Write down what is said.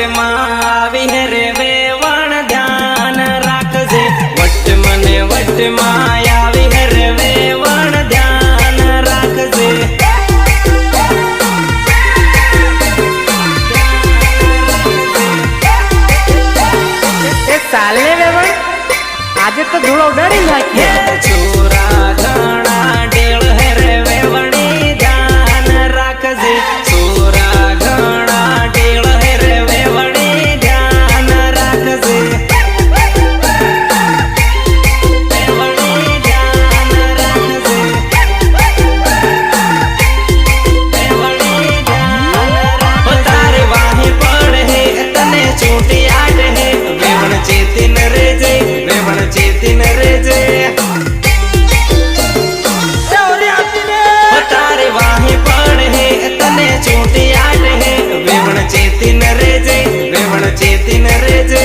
વટમાં આવી રે વેવણ ધ્યાન રાખજે વટ મને વટમાં આવી રે વેવણ ધ્યાન રાખજે ચાલે વેવણ આજે તો ધૂળો ઉડાડી નાખીએ છોરા ઘણા ઢેળ રે વેવણી ધ્યાન રાખજે છોરા ઘણા ઢેળ રે વેવણી ધ્યાન રાખજે વેવણી ધ્યાન રાખજે વેવણી ધ્યાન રાખજે તારે વાહી પડે તને છૂટી આટ હે વેવણ ચેતીન રેજે વેવણ ચેતીન રેજે તારે વાહી પડે તને છૂટી આટ હે વેવણ ચેતીન રેજે વેવણ ચેતીન રેજે